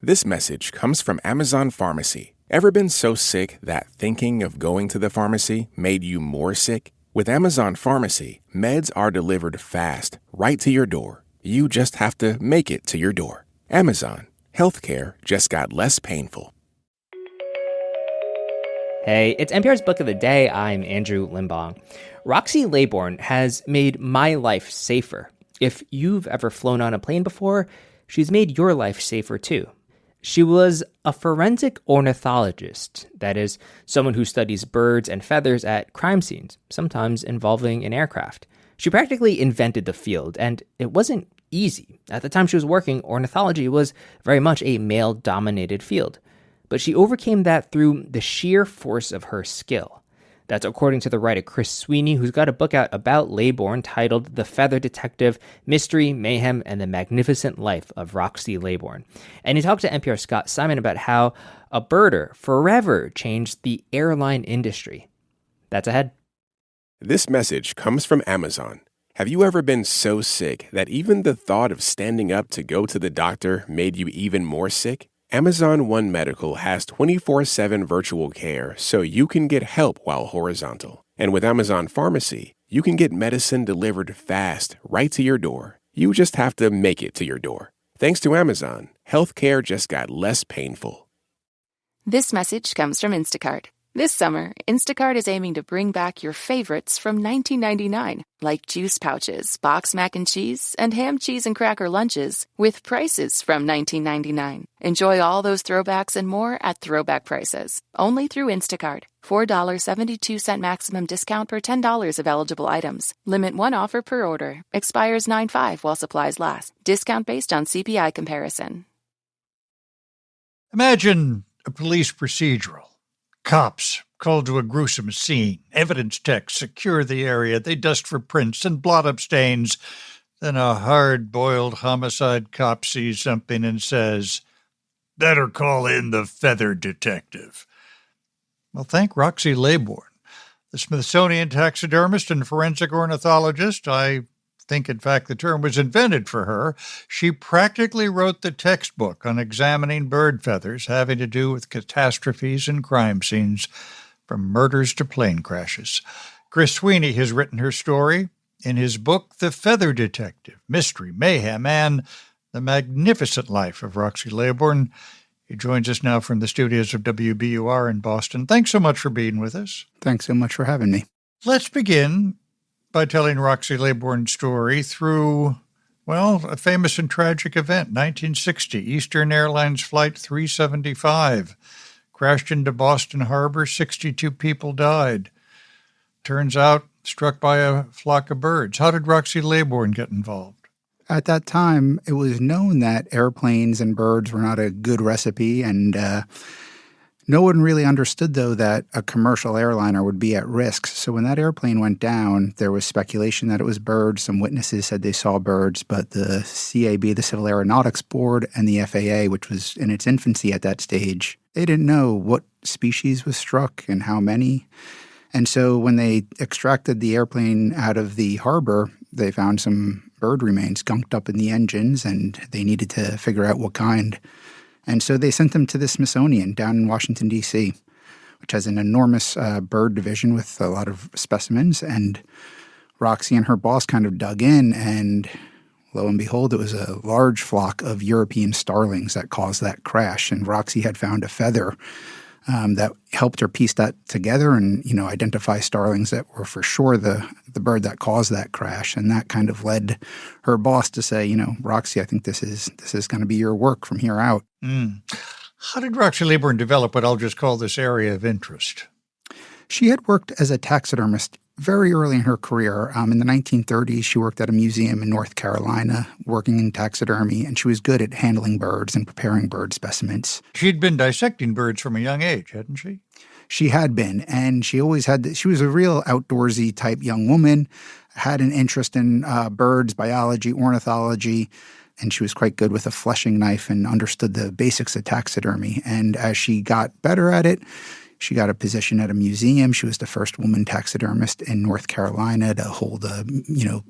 This message comes from Amazon Pharmacy. Ever been so sick that thinking of going to the pharmacy made you more sick? With Amazon Pharmacy, meds are delivered fast, right to your door. You just have to make it to your door. Amazon. Healthcare just got less painful. Hey, it's NPR's Book of the Day. I'm Andrew Limbong. Roxie Laybourne has made my life safer. If you've ever flown on a plane before, she's made your life safer too. She was a forensic ornithologist, that is, someone who studies birds and feathers at crime scenes, sometimes involving an aircraft. She practically invented the field, and it wasn't easy. At the time she was working, ornithology was very much a male-dominated field. But she overcame that through the sheer force of her skill. That's according to the writer Chris Sweeney, who's got a book out about Laybourne titled The Feather Detective, Mystery, Mayhem, and the Magnificent Life of Roxie Laybourne. And he talked to NPR's Scott Simon about how a birder forever changed the airline industry. That's ahead. This message comes from Amazon. Have you ever been so sick that even the thought of standing up to go to the doctor made you even more sick? Amazon One Medical has 24/7 virtual care so you can get help while horizontal. And with Amazon Pharmacy, you can get medicine delivered fast, right to your door. You just have to make it to your door. Thanks to Amazon, healthcare just got less painful. This message comes from Instacart. This summer, Instacart is aiming to bring back your favorites from 1999, like juice pouches, boxed mac and cheese, and ham, cheese, and cracker lunches, with prices from 1999. Enjoy all those throwbacks and more at throwback prices, only through Instacart. $4.72 maximum discount per $10 of eligible items. Limit one offer per order. Expires 9/5 while supplies last. Discount based on CPI comparison. Imagine a police procedural. Cops called to a gruesome scene. Evidence techs secure the area. They dust for prints and blot up stains. Then a hard-boiled homicide cop sees something and says, "Better call in the feather detective." Well, thank Roxie Laybourne, the Smithsonian taxidermist and forensic ornithologist. I think, in fact, the term was invented for her. She practically wrote the textbook on examining bird feathers having to do with catastrophes and crime scenes, from murders to plane crashes. Chris Sweeney has written her story in his book, The Feather Detective, Mystery, Mayhem, and the Magnificent Life of Roxie Laybourne. He joins us now from the studios of WBUR in Boston. Thanks so much for being with us. Thanks so much for having me. Let's begin by telling Roxie Laybourne's story through, well, a famous and tragic event. 1960, Eastern Airlines Flight 375 crashed into Boston Harbor. 62 people died. Turns out, struck by a flock of birds. How did Roxie Laybourne get involved? At that time, it was known that airplanes and birds were not a good recipe, and no one really understood, though, that a commercial airliner would be at risk. So when that airplane went down, there was speculation that it was birds. Some witnesses said they saw birds, but the CAB, the Civil Aeronautics Board, and the FAA, which was in its infancy at that stage, they didn't know what species was struck and how many. And so when they extracted the airplane out of the harbor, they found some bird remains gunked up in the engines, and they needed to figure out what kind. And so they sent them to the Smithsonian down in Washington, D.C., which has an enormous bird division with a lot of specimens. And Roxie and her boss kind of dug in, and lo and behold, it was a large flock of European starlings that caused that crash. And Roxie had found a feather that helped her piece that together and, identify starlings that were for sure the bird that caused that crash. And that kind of led her boss to say, Roxie, I think this is going to be your work from here out. How did Roxie Laybourne develop what I'll just call this area of interest? She had worked as a taxidermist very early in her career. In the 1930s, she worked at a museum in North Carolina working in taxidermy, and she was good at handling birds and preparing bird specimens. She'd been dissecting birds from a young age, hadn't she? She had been, and she always had she was a real outdoorsy type young woman, had an interest in birds, biology, ornithology, and she was quite good with a fleshing knife and understood the basics of taxidermy. And as she got better at it, She got a position at a museum. She was the first woman taxidermist in North Carolina to hold a,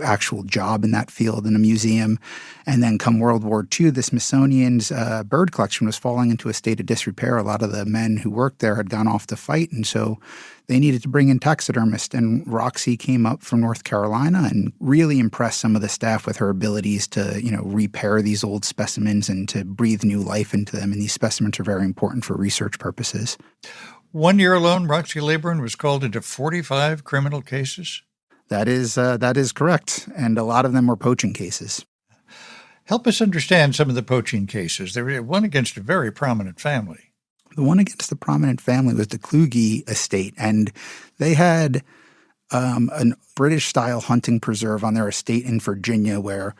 actual job in that field in a museum. And then come World War II, the Smithsonian's bird collection was falling into a state of disrepair. A lot of the men who worked there had gone off to fight, and so they needed to bring in taxidermists. And Roxie came up from North Carolina and really impressed some of the staff with her abilities to, repair these old specimens and to breathe new life into them. And these specimens are very important for research purposes. 1 year alone, Roxie Laybourne was called into 45 criminal cases? That is correct. And a lot of them were poaching cases. Help us understand some of the poaching cases. There was one against a very prominent family. The one against the prominent family was the Kluge estate, and they had an British-style hunting preserve on their estate in Virginia where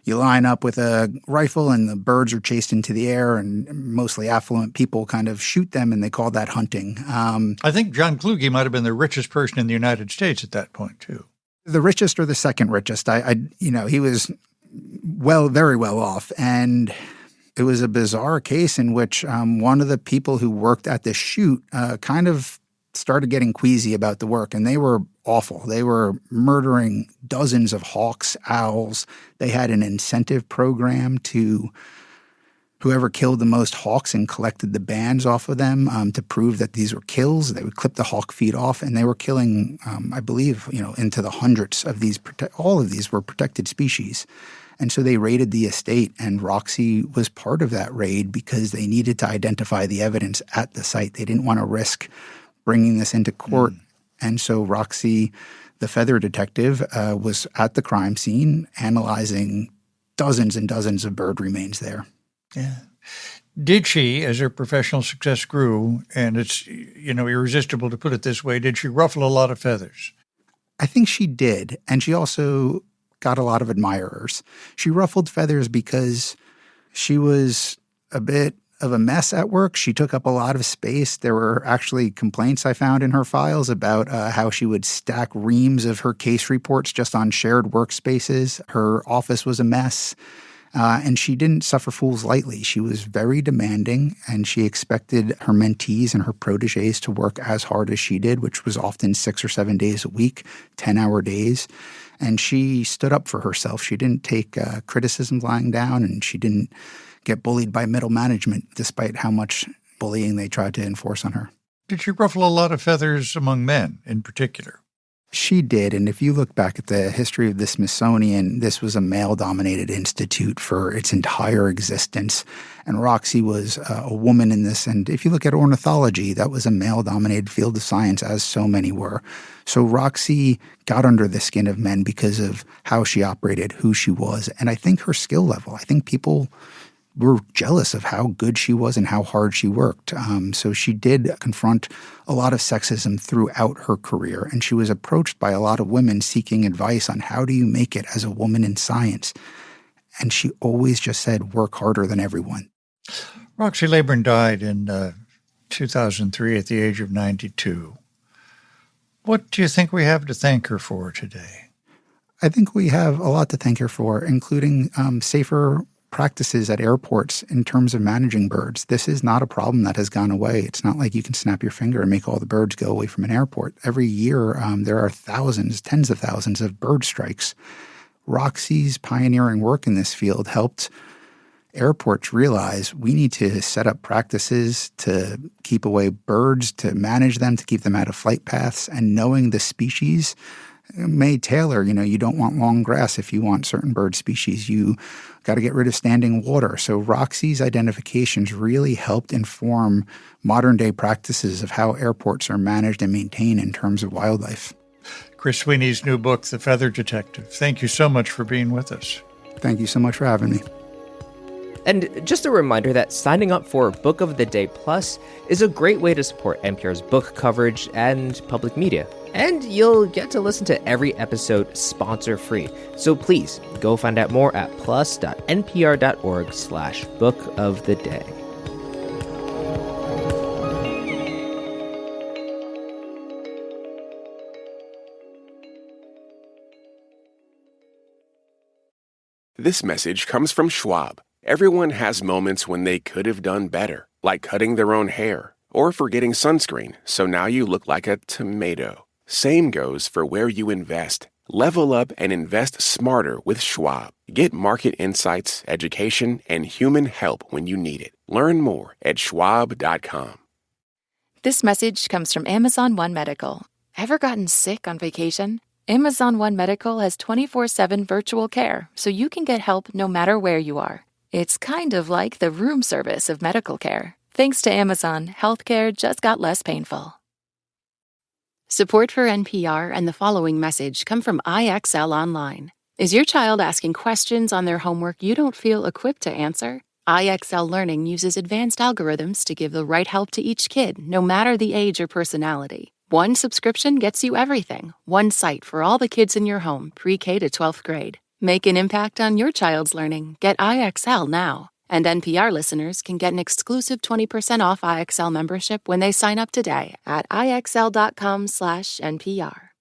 you line up with a rifle and the birds are chased into the air, and mostly affluent people kind of shoot them, and they call that hunting. I think John Kluge might have been the richest person in the United States at that point, too. The richest or the second richest. He was very well off, and it was a bizarre case in which one of the people who worked at the shoot kind of started getting queasy about the work, and they were awful. They were murdering dozens of hawks, owls. They had an incentive program to whoever killed the most hawks and collected the bands off of them to prove that these were kills. They would clip the hawk feet off, and they were killing, I believe, into the hundreds of these. All of these were protected species. And so they raided the estate, and Roxie was part of that raid because they needed to identify the evidence at the site. They didn't want to risk bringing this into court. And so Roxie, the feather detective, was at the crime scene analyzing dozens and dozens of bird remains there. Yeah. Did she, as her professional success grew, and it's, irresistible to put it this way, did she ruffle a lot of feathers? I think she did. And she also got a lot of admirers. She ruffled feathers because she was a bit of a mess at work. She took up a lot of space. There were actually complaints I found in her files about how she would stack reams of her case reports just on shared workspaces. Her office was a mess. And she didn't suffer fools lightly. She was very demanding, and she expected her mentees and her protégés to work as hard as she did, which was often 6 or 7 days a week, 10-hour days. And she stood up for herself. She didn't take criticism lying down, and she didn't get bullied by middle management, despite how much bullying they tried to enforce on her. Did she ruffle a lot of feathers among men in particular? She did. And if you look back at the history of the Smithsonian, this was a male-dominated institute for its entire existence. And Roxie was a woman in this. And if you look at ornithology, that was a male-dominated field of science, as so many were. So Roxie got under the skin of men because of how she operated, who she was, and I think her skill level. I think people were jealous of how good she was and how hard she worked. So she did confront a lot of sexism throughout her career, and she was approached by a lot of women seeking advice on how do you make it as a woman in science. And she always just said, work harder than everyone. Roxie Laybourne died in 2003 at the age of 92. What do you think we have to thank her for today? I think we have a lot to thank her for, including safer practices at airports in terms of managing birds. This is not a problem that has gone away. It's not like you can snap your finger and make all the birds go away from an airport. Every year, there are thousands, tens of thousands of bird strikes. Roxie's pioneering work in this field helped airports realize we need to set up practices to keep away birds, to manage them, to keep them out of flight paths, and knowing the species may tailor, you don't want long grass if you want certain bird species. You got to get rid of standing water. So Roxie's identifications really helped inform modern day practices of how airports are managed and maintained in terms of wildlife. Chris Sweeney's new book, The Feather Detective. Thank you so much for being with us. Thank you so much for having me. And just a reminder that signing up for Book of the Day Plus is a great way to support NPR's book coverage and public media. And you'll get to listen to every episode sponsor-free. So please go find out more at plus.npr.org/Book of the Day. This message comes from Schwab. Everyone has moments when they could have done better, like cutting their own hair or for getting sunscreen, so now you look like a tomato. Same goes for where you invest. Level up and invest smarter with Schwab. Get market insights, education, and human help when you need it. Learn more at schwab.com. This message comes from Amazon One Medical. Ever gotten sick on vacation? Amazon One Medical has 24/7 virtual care, so you can get help no matter where you are. It's kind of like the room service of medical care. Thanks to Amazon, healthcare just got less painful. Support for NPR and the following message come from IXL Online. Is your child asking questions on their homework you don't feel equipped to answer? IXL Learning uses advanced algorithms to give the right help to each kid, no matter the age or personality. One subscription gets you everything. One site for all the kids in your home, pre-K to 12th grade. Make an impact on your child's learning. Get IXL now. And NPR listeners can get an exclusive 20% off IXL membership when they sign up today at IXL.com/NPR.